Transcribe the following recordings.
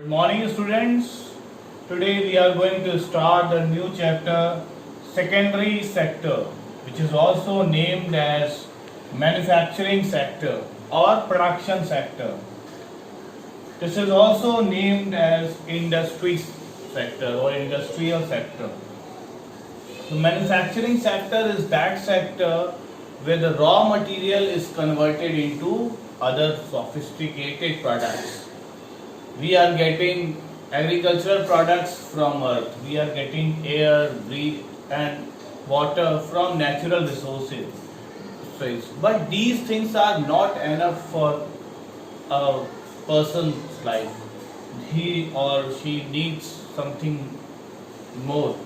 Good morning, students. Today we are going to start the new chapter, secondary sector, which is also named as manufacturing sector or production sector. This is also named as industry sector or industrial sector. The manufacturing sector is that sector where the raw material is converted into other sophisticated products. We are getting agricultural products from earth. We are getting air, breathe, and water from natural resources. But these things are not enough for a person's life. He or she needs something more.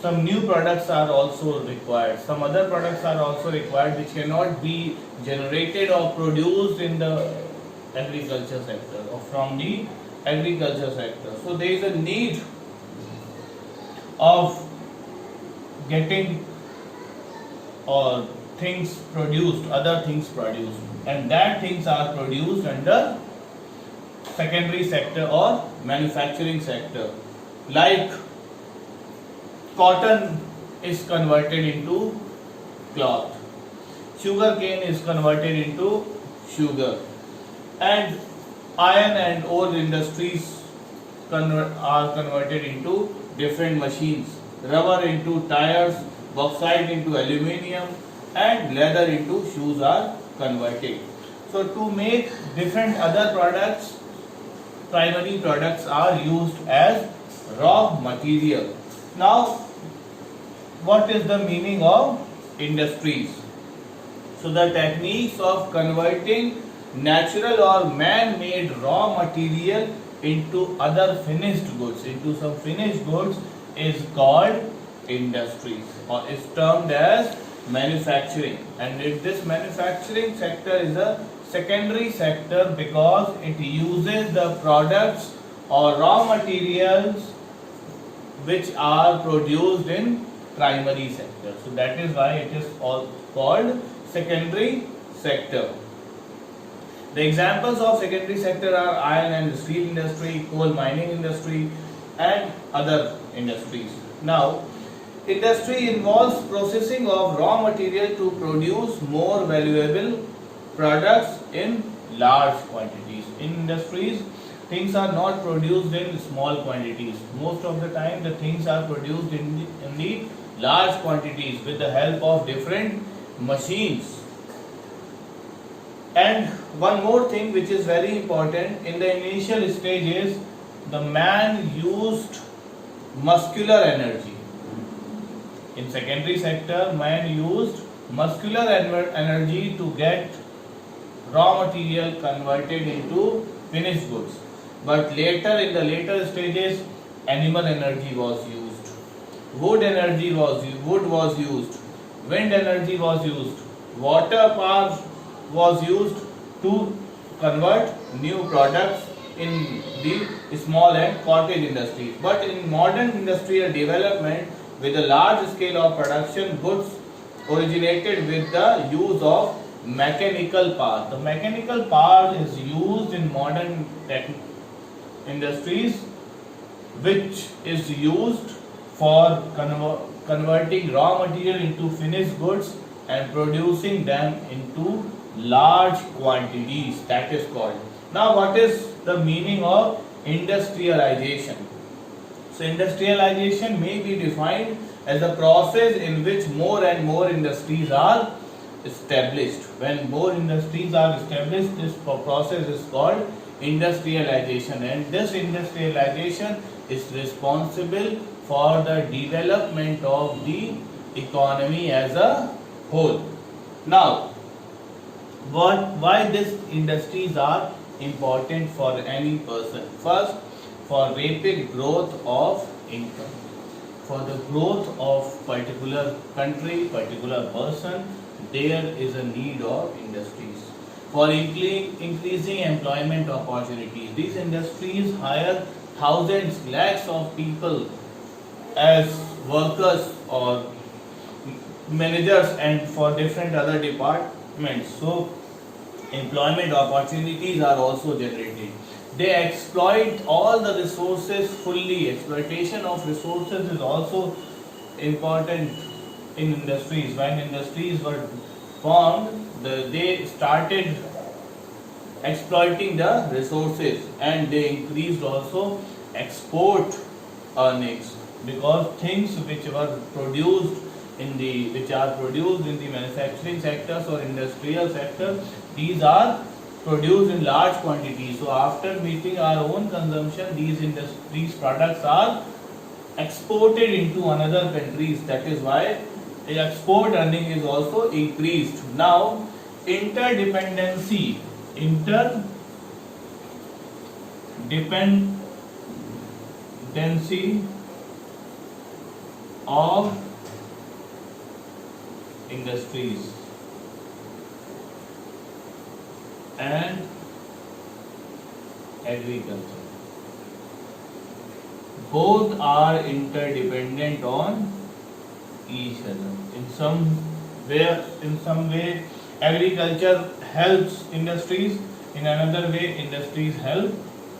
Some new products are also required. Some other products are also required which cannot be generated or produced in the agriculture sector or from the agriculture sector. So there is a need of getting or things produced, other things produced, and that things are produced under secondary sector or manufacturing sector. Like cotton is converted into cloth, sugar cane is converted into sugar, and iron and ore industries are converted into different machines, rubber into tires, bauxite into aluminium, and leather into shoes are converted. So to make different other products, primary products are used as raw material. Now, what is the meaning of industries? So the techniques of converting natural or man-made raw material into other finished goods, into some finished goods, is called industries or is termed as manufacturing. And this manufacturing sector is a secondary sector because it uses the products or raw materials which are produced in primary sector. So that is why it is all called secondary sector. The examples of secondary sector are iron and steel industry, coal mining industry, and other industries. Now, industry involves processing of raw material to produce more valuable products in large quantities. In industries, things are not produced in small quantities. Most of the time, the things are produced in the large quantities with the help of different machines. And one more thing which is very important, in the initial stages, the man used muscular energy. In secondary sector, man used muscular energy to get raw material converted into finished goods. But later, in the later stages, animal energy was used, wood was used, wind energy was used, water power was used to convert new products in the small and cottage industries. But in modern industrial development, with a large scale of production, goods originated with the use of mechanical power. The mechanical power is used in modern industries, which is used for converting raw material into finished goods and producing them into large quantities. That is called. Now, what is the meaning of industrialization? So, industrialization may be defined as a process in which more and more industries are established. When more industries are established, this process is called industrialization, and this industrialization is responsible for the development of the economy as a whole. Now, why these industries are important for any person? First, for rapid growth of income, for the growth of particular country, particular person, there is a need of industries. For increasing employment opportunities, these industries hire thousands, lakhs of people as workers or managers and for different other departments. So employment opportunities are also generated. they exploit all the resources fully. Exploitation of resources is also important in industries. When industries were formed, they started exploiting the resources, and they increased also export earnings, because things which were produced which are produced in the manufacturing sectors or industrial sector, these are produced in large quantities. So after meeting our own consumption, these products are exported into another countries. That is why the export earning is also increased. Now, interdependency of industries and agriculture, both are interdependent on each other. In some way agriculture helps industries, in another way industries help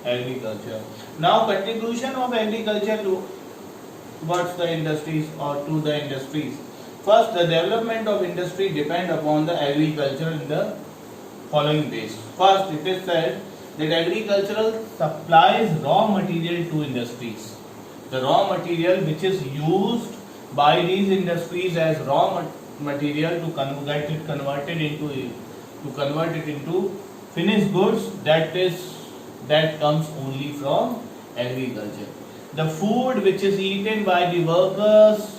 agriculture. Now, contribution of agriculture towards the industries or to the industries. First, the development of industry depend upon the agriculture in the following ways. First, it is said that agricultural supplies raw material to industries. The raw material which is used by these industries as raw material to convert it into finished goods, that comes only from agriculture. The food which is eaten by the workers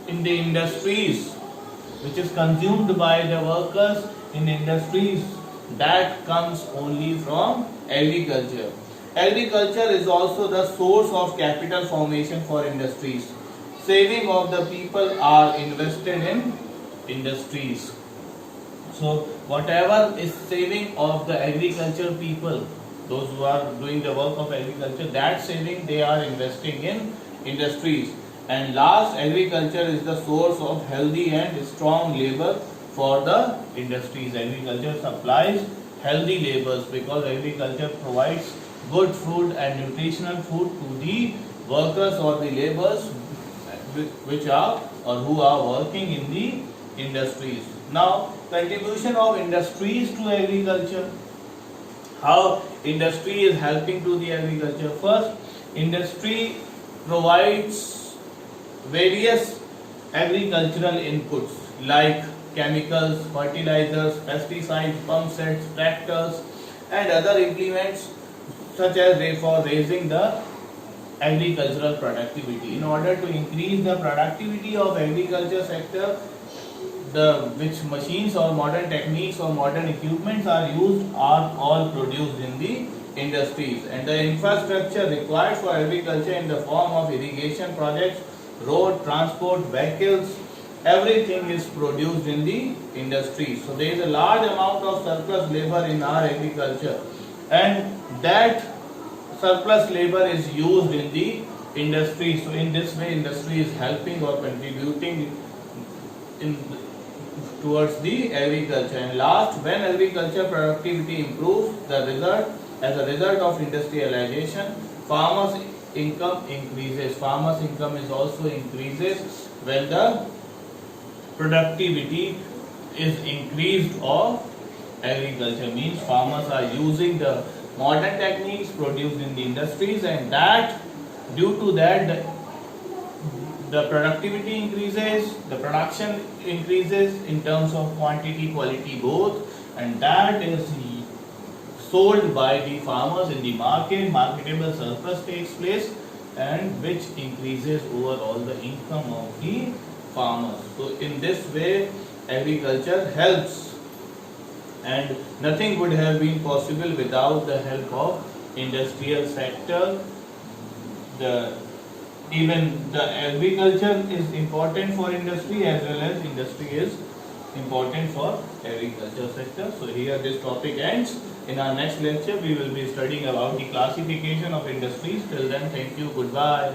in the industries, which is consumed by the workers in industries, that comes only from agriculture. Agriculture is also the source of capital formation for industries. Saving of the people are invested in industries. So whatever is saving of the agriculture people, those who are doing the work of agriculture, that saving they are investing in industries. And last, agriculture is the source of healthy and strong labor for the industries. Agriculture supplies healthy labors, because agriculture provides good food and nutritional food to the workers or the laborers which are or who are working in the industries. Now, contribution of industries to agriculture. How industry is helping to the agriculture? First, industry provides various agricultural inputs like chemicals, fertilizers, pesticides, pump sets, tractors, and other implements such as for raising the agricultural productivity. In order to increase the productivity of agriculture sector, which machines or modern techniques or modern equipments are used are all produced in the industries, and the infrastructure required for agriculture in the form of irrigation projects, road transport, vehicles, everything is produced in the industry. So there is a large amount of surplus labor in our agriculture, and that surplus labor is used in the industry. So in this way industry is helping or contributing towards the agriculture. And last, when agriculture productivity improves, as a result of industrialization, farmers income increases. Farmers income is also increases when the productivity is increased of agriculture. Means farmers are using the modern techniques produced in the industries, and that due to that the productivity increases, the production increases in terms of quantity, quality both, and that is sold by the farmers in the market. Marketable surplus takes place, and which increases overall the income of the farmers. So in this way agriculture helps, and nothing would have been possible without the help of industrial sector. Even the agriculture is important for industry, as well as industry is important for agriculture sector. So here this topic ends. In our next lecture we will be studying about the classification of industries. Till then, thank you, goodbye.